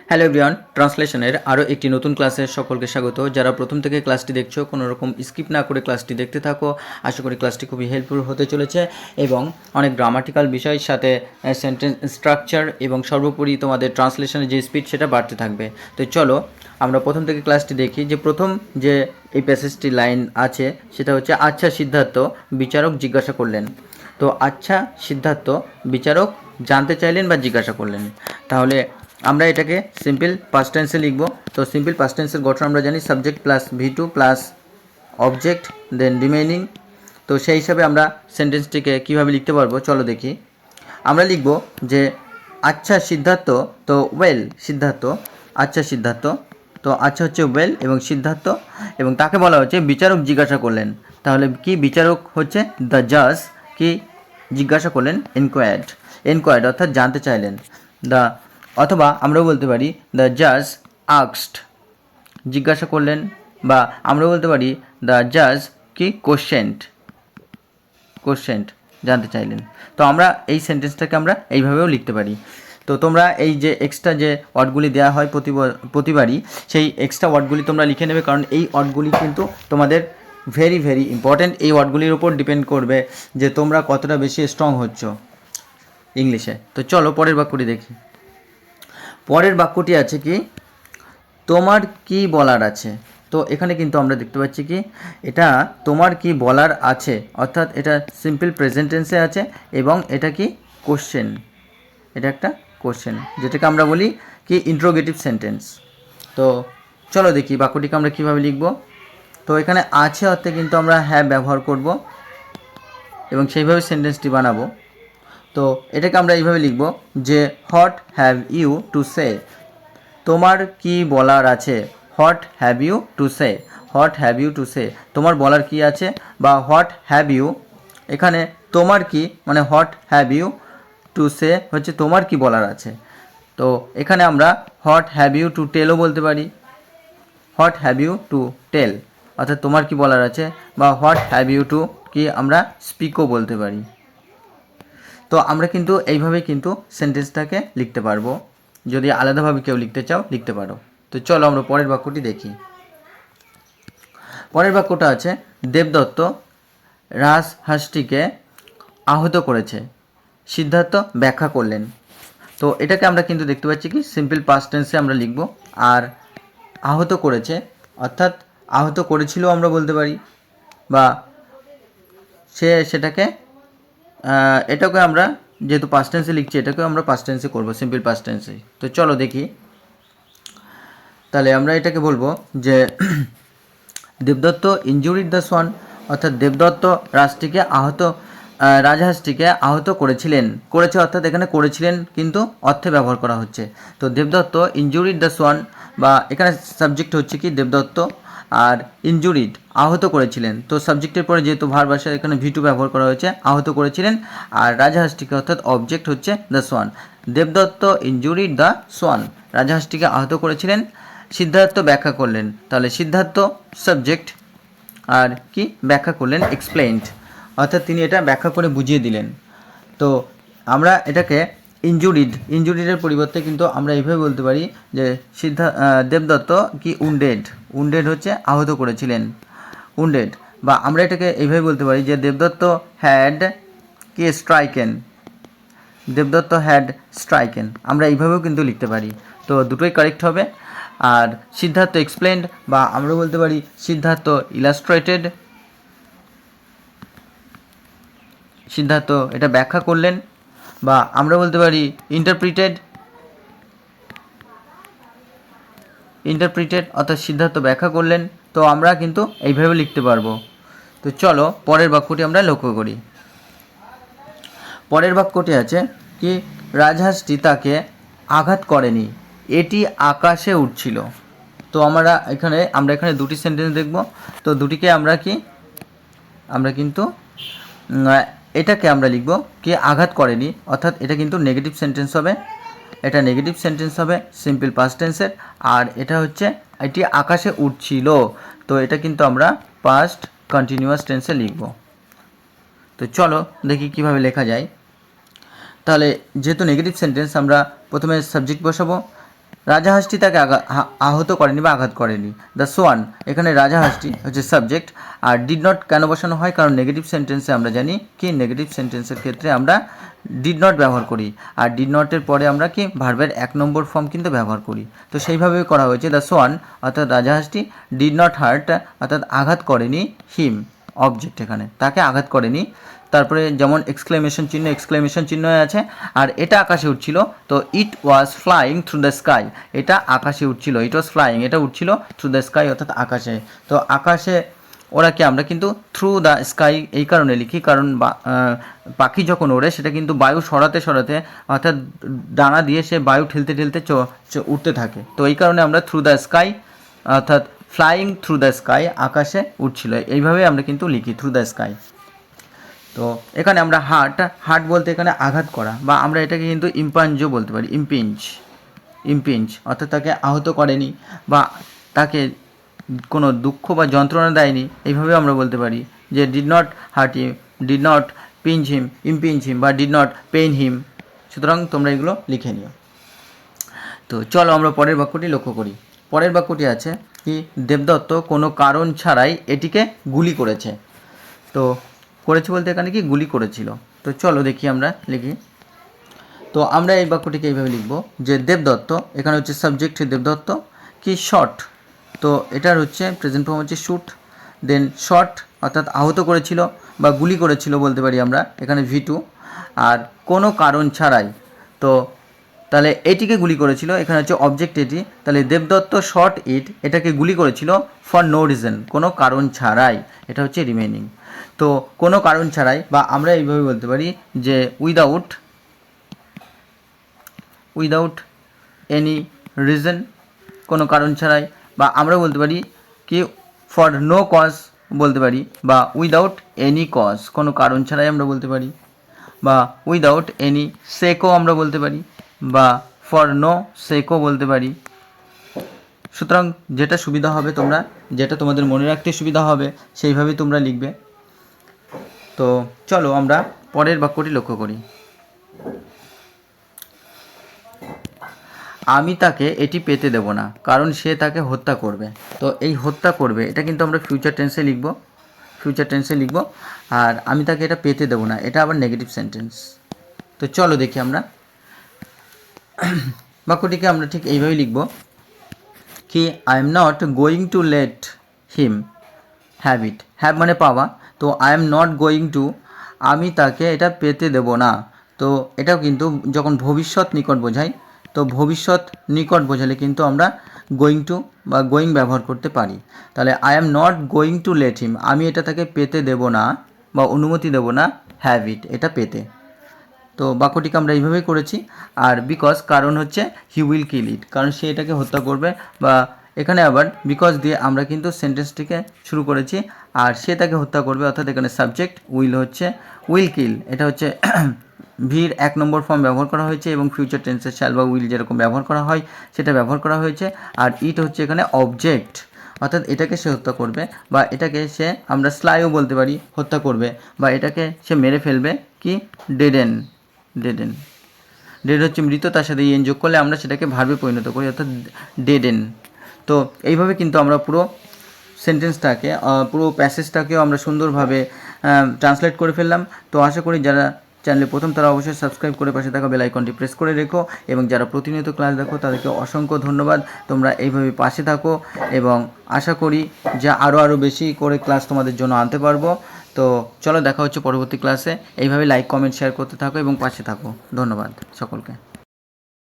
Hello everyone, ট্রান্সলেশনের আরও একটি নতুন ক্লাসে সকলকে স্বাগত। যারা প্রথম থেকে ক্লাসটি দেখছো কোনো রকম স্কিপ না করে ক্লাসটি দেখতে থাকো। আশা করি ক্লাসটি খুবই হেল্পফুল হতে চলেছে এবং অনেক গ্রামাটিক্যাল বিষয়ের সাথে সেন্টেন্স স্ট্রাকচার এবং সর্বোপরি তোমাদের ট্রান্সলেশনের যে স্পিড সেটা বাড়তে থাকবে। তো চলো আমরা প্রথম থেকে ক্লাসটি দেখি। যে প্রথম যে এই প্যাসেজটি লাইন আছে সেটা হচ্ছে, আচ্ছা সিদ্ধার্থ, বিচারক জিজ্ঞাসা করলেন। তো আচ্ছা সিদ্ধার্থ, বিচারক জানতে চাইলেন বা জিজ্ঞাসা করলেন। তাহলে আমরা এটাকে সিম্পল পাস্ট টেন্সে লিখব। তো সিম্পল পাস্ট টেন্সের গঠন আমরা জানি subject plus V2 plus object then remaining. তো সেই হিসাবে আমরা সেন্টেন্সটিকে কীভাবে লিখতে পারবো চলো দেখি। আমরা লিখব যে আচ্ছা সিদ্ধার্থ, তো ওয়েল সিদ্ধার্থ, আচ্ছা সিদ্ধার্থ, তো আচ্ছা হচ্ছে ওয়েল এবং সিদ্ধার্থ, এবং তাকে বলা হচ্ছে বিচারক জিজ্ঞাসা করলেন। তাহলে কি বিচারক হচ্ছে দ্য জাজ, কি জিজ্ঞাসা করলেন এনকোয়ার্ড অর্থাৎ জানতে চাইলেন। দ্য অথবা আমরাও বলতে পারি দ্য জাজ আস্কড, জিজ্ঞাসা করলেন, বা আমরা বলতে পারি দ্য জাজ কি কোশ্চেন্ড জানতে চাইলেন। তো আমরা এই সেন্টেন্সটাকে আমরা এইভাবেও লিখতে পারি। তো তোমরা এই যে এক্সট্রা যে ওয়ার্ডগুলি দেওয়া হয় প্রতিবারই সেই এক্সট্রা ওয়ার্ডগুলি তোমরা লিখে নেবে, কারণ এই ওয়ার্ডগুলি কিন্তু তোমাদের ভেরি ভেরি ইম্পর্ট্যান্ট। এই ওয়ার্ডগুলির উপর ডিপেন্ড করবে যে তোমরা কতটা বেশি স্ট্রং হচ্ছ ইংলিশে। তো চলো পরের বাক্যটি দেখি। পরের বাক্যটি আছে কি, তোমার কি বলার আছে। তো এখানে কিন্তু আমরা দেখতে পাচ্ছি কি এটা তোমার কি বলার আছে, অর্থাৎ এটা সিম্পল প্রেজেন্ট টেন্সে আছে এবং এটা কি কোশ্চেন, এটা একটা কোশ্চেন যেটাকে আমরা বলি কি ইন্ট্রোগেটিভ সেন্টেন্স। তো চলো দেখি বাক্যটিকে আমরা কীভাবে লিখব। তো এখানে আছে অর্থে কিন্তু আমরা হ্যাভ ব্যবহার করব এবং সেইভাবে সেন্টেন্সটি বানাবো। তো এটাকে আমরা এইভাবে লিখব যে what have you to say, তোমার কি বলার আছে। What have you to say, what have you to say, তোমার বলার কি আছে, বা হোয়াট হ্যাভ ইউ, এখানে তোমার কি মানে what have you to say হচ্ছে তোমার কি বলার আছে। তো এখানে আমরা হোয়াট হ্যাভ ইউ টু টেলও বলতে পারি, what have you to tell অর্থাৎ তোমার কি বলার আছে, বা হোয়াট হ্যাভ ইউ টু কি আমরা স্পিকও বলতে পারি। তো আমরা কিন্তু এইভাবে কিন্তু সেন্টেন্সটাকে লিখতে পারবো, যদি আলাদাভাবে কেউ লিখতে চাও লিখতে পারো। তো চলো আমরা পরের বাক্যটি দেখি। পরের বাক্যটা আছে, দেবদত্ত রাজহাঁসটিকে আহত করেছে, সিদ্ধার্থ ব্যাখ্যা করলেন। তো এটাকে আমরা কিন্তু দেখতে পাচ্ছি কি সিম্পল পাস্ট টেন্সে আমরা লিখব। আর আহত করেছে অর্থাৎ আহত করেছিল আমরা বলতে পারি, বা সেটাকে এটাকে আমরা যেহেতু পাস্ট টেন্সে লিখছি এটাকেও আমরা পাস্ট টেন্সে করবো, সিম্পল পাস্ট টেন্সে। তো চলো দেখি। তাহলে আমরা এটাকে বলবো যে দেবদত্ত ইনজুরিড দ্য সোয়ান, অর্থাৎ দেবদত্ত রাজহাঁসটিকে আহত করেছে অর্থাৎ এখানে করেছিলেন কিন্তু অর্থে ব্যবহার করা হচ্ছে। তো দেবদত্ত ইনজুরিড দ্য সোয়ান, বা এখানে সাবজেক্ট হচ্ছে কি দেবদত্ত, আর ইনজুরিড আহত করেছিলেন। তো সাবজেক্টের পরে যেহেতু ভার্ব আসে এখানে V2 ব্যবহার করা হয়েছে, আহত করেছিলেন। আর রাজহাঁসটিকে অর্থাৎ অবজেক্ট হচ্ছে দ্য সোয়ান। দেবদত্ত ইনজুরিড দ্য সোয়ান, রাজহাঁসটিকে আহত করেছিলেন। সিদ্ধার্থ ব্যাখ্যা করলেন, তাহলে সিদ্ধার্থ সাবজেক্ট, আর কি ব্যাখ্যা করলেন এক্সপ্লেইনড, অর্থাৎ তিনি এটা ব্যাখ্যা করে বুঝিয়ে দিলেন। তো আমরা এটাকে ইনজুরিডের পরিবর্তে কিন্তু আমরা এইভাবে বলতে পারি যে দেবদত্ত কি উন্ডেড হচ্ছে আহত করেছিলেন, উন্ডেড। বা আমরা এটাকে এইভাবে বলতে পারি যে দেবদত্ত হ্যাড কি স্ট্রাইকেন, আমরা এইভাবেও কিন্তু লিখতে পারি। তো দুটোই কারেক্ট হবে। আর সিদ্ধার্থ এক্সপ্লেন্ড, বা আমরা বলতে পারি সিদ্ধার্থ ইলাস্ট্রেটেড, সিদ্ধার্থ এটা ব্যাখ্যা করলেন, বা আমরা বলতে পারি ইন্টারপ্রিটেড অর্থাৎ সিদ্ধার্থ ব্যাখ্যা করলেন। তো আমরা কিন্তু এইভাবে লিখতে পারবো। তো চলো পরের বাক্যটি আমরা লক্ষ্য করি। পরের বাক্যটি আছে কি রাজহাঁসটি তাকে আঘাত করেনি, এটি আকাশে উড়ছিল। তো আমরা এখানে দুটি সেন্টেন্স দেখব। তো দুটিকে আমরা কিন্তু এটাকে আমরা লিখব কি আঘাত করেনি, অর্থাৎ এটা কিন্তু নেগেটিভ সেন্টেন্স হবে, এটা নেগেটিভ সেন্টেন্স হবে সিম্পল পাস্ট টেন্সের। আর এটা হচ্ছে এটি আকাশে উড়ছিল, তো এটা কিন্তু আমরা পাস্ট কন্টিনিউয়াস টেন্সে লিখব। তো চলো দেখি কিভাবে লেখা যায়। তাহলে যেহেতু নেগেটিভ সেন্টেন্স আমরা প্রথমে সাবজেক্ট বসাবো, রাজাহাঁসটি তাকে আহত করেনি বা আঘাত করেনি। দ্য সোয়ান, এখানে রাজাহাঁসটি হচ্ছে সাবজেক্ট, আর ডিড নট কেন বসানো হয়, কারণ নেগেটিভ সেন্টেন্সে আমরা জানি কি নেগেটিভ সেন্টেন্সের ক্ষেত্রে আমরা ডিড নট ব্যবহার করি, আর ডিড নটের পরে আমরা কি ভার্বের 1 নম্বর ফর্ম কিন্তু ব্যবহার করি। তো সেইভাবেই করা হয়েছে। দ্য সোয়ান অর্থাৎ রাজাহাঁসটি ডিড নট হার্ট অর্থাৎ আঘাত করেনি হিম, অবজেক্ট এখানে তাকে আঘাত করেনি। তারপরে যেমন এক্সক্লেমেশন চিহ্ন আছে, আর এটা আকাশে উঠছিল, তো it was flying through the sky, এটা আকাশে উঠছিল, ইট ওয়াজ ফ্লাইং এটা উঠছিল থ্রু দ্য স্কাই অর্থাৎ আকাশে। তো আকাশে ওরাকে আমরা কিন্তু থ্রু দ্য স্কাই এই কারণে লিখি, কারণ পাখি যখন ওড়ে সেটা কিন্তু বায়ু সরাতে সরাতে অর্থাৎ ডানা দিয়ে সে বায়ু ঠেলতে ঠেলতে উঠতে থাকে। তো এই কারণে আমরা থ্রু দ্য স্কাই অর্থাৎ ফ্লাইং থ্রু দ্য স্কাই আকাশে উঠছিল, এইভাবে আমরা কিন্তু লিখি থ্রু দ্য স্কাই। তো এখানে আমরা হার্ট বলতে এখানে আঘাত করা, বা আমরা এটাকে কিন্তু ইম্পাঞ্জও বলতে পারি, ইম্পিঞ্জ অর্থাৎ তাকে আহত করেনি বা তাকে কোনো দুঃখ বা যন্ত্রণা দেয়নি, এইভাবে আমরা বলতে পারি যে did not hurt him, did not impinge him বা ডিড নট পেইন হিম। সুতরাং তোমরা এগুলো লিখে নিও। তো চলো আমরা পরের বাক্যটি লক্ষ্য করি। পরের বাক্যটি আছে কি দেবদত্ত কোনো কারণ ছাড়াই এটিকে গুলি করেছে। তো করেছে বলতে এখানে কি গুলি করেছিল। তো চলো দেখি আমরা লিখি। তো আমরা এই বাক্যটিকে এইভাবে লিখব যে দেবদত্ত, এখানে হচ্ছে সাবজেক্ট দেবদত্ত কি শট, তো এটার হচ্ছে প্রেজেন্ট ফর্ম হচ্ছে শুট, দেন শট অর্থাৎ আহত করেছিল বা গুলি করেছিল বলতে পারি আমরা এখানে V2, আর কোনো কারণ ছাড়াই, তো তাহলে এটিকে গুলি করেছিল, এখানে হচ্ছে অবজেক্ট এটি, তাহলে দেবদত্ত শট ইট এটাকে গুলি করেছিল ফর নো রিজন কোনো কারণ ছাড়াই, এটা হচ্ছে রিমেনিং। তো কোনো কারণ ছাড়াই, বা আমরা এইভাবে বলতে পারি যে উইদাউট এনি রিজন কোনো কারণ ছাড়াই, বা আমরা বলতে পারি কি ফর নো কজ বলতে পারি, বা উইদাউট এনি কজ কোনো কারণ ছাড়াই আমরা বলতে পারি, বা উইদাউট এনি সেকও আমরা বলতে পারি, বা ফর নো সেকও বলতে পারি। সুতরাং যেটা সুবিধা হবে তোমরা, যেটা তোমাদের মনে রাখতে সুবিধা হবে সেইভাবেই তোমরা লিখবে। তো চলো আমরা পরের বাক্যটি লক্ষ্য করি। আমি তাকে এটি পেতে দেব না কারণ সে তাকে হত্যা করবে। তো এই হত্যা করবে এটা কিন্তু আমরা ফিউচার টেন্সে লিখব, আর আমি তাকে এটা পেতে দেব না এটা আবার নেগেটিভ সেন্টেন্স। তো চলো দেখি আমরা বাক্যটিকে আমরা ঠিক এইভাবেই লিখব কি I am not going to let him have it, have মানে পাওয়া, তো I am not going to আমি তাকে এটা পেতে দেব না। তো এটাও কিন্তু যখন ভবিষ্যৎ নিকট বোঝায়, তো ভবিষ্যৎ নিকট বোঝালে কিন্তু আমরা গোয়িং টু বা গোয়িং ব্যবহার করতে পারি। তাহলে I am not going to let him আমি এটা তাকে পেতে দেব না বা অনুমতি দেব না হ্যাভ ইট এটা পেতে। তো বাক্যটিকে আমরা এইভাবেই করেছি। আর বিকজ কারণ হচ্ছে হি উইল কিল ইট কারণ সে এটাকে হত্যা করবে, বা এখানে আবার বিকজ দিয়ে আমরা কিন্তু সেন্টেন্সটিকে শুরু করেছি, আর সে তাকে হত্যা করবে অর্থাৎ এখানে সাবজেক্ট উইল কিল এটা হচ্ছে ভির 1 নম্বর ফর্ম ব্যবহার করা হয়েছে এবং ফিউচার টেন্সে শ্যাল বা উইল যেরকম ব্যবহার করা হয় সেটা ব্যবহার করা হয়েছে। আর ইট হচ্ছে এখানে অবজেক্ট অর্থাৎ এটাকে সে হত্যা করবে, বা এটাকে সে আমরা স্লাইও বলতে পারি হত্যা করবে, বা এটাকে সে মেরে ফেলবে কি ডেড হচ্ছে মৃত, তার সাথে এন যোগ করলে আমরা সেটাকে ভার্বে পরিণত করি অর্থাৎ ডেড। তো এইভাবে কিন্তু আমরা পুরো সেন্টেন্সটাকে পুরো প্যাসেজটাকেও আমরা সুন্দরভাবে ট্রান্সলেট করে ফেললাম। তো আশা করি যারা চ্যানেলে প্রথম তারা অবশ্যই সাবস্ক্রাইব করে পাশে থাকা বেল আইকনটি প্রেস করে রেখো, এবং যারা প্রতিনিয়ত ক্লাস দেখো তাদেরকে অসংখ্য ধন্যবাদ। তোমরা এইভাবে পাশে থাকো এবং আশা করি যে আরও বেশি করে ক্লাস তোমাদের জন্য আনতে পারবো। তো চলো দেখা হচ্ছে পরবর্তী ক্লাসে। এইভাবে লাইক কমেন্ট শেয়ার করতে থাকো এবং পাশে থাকো। ধন্যবাদ সকলকে।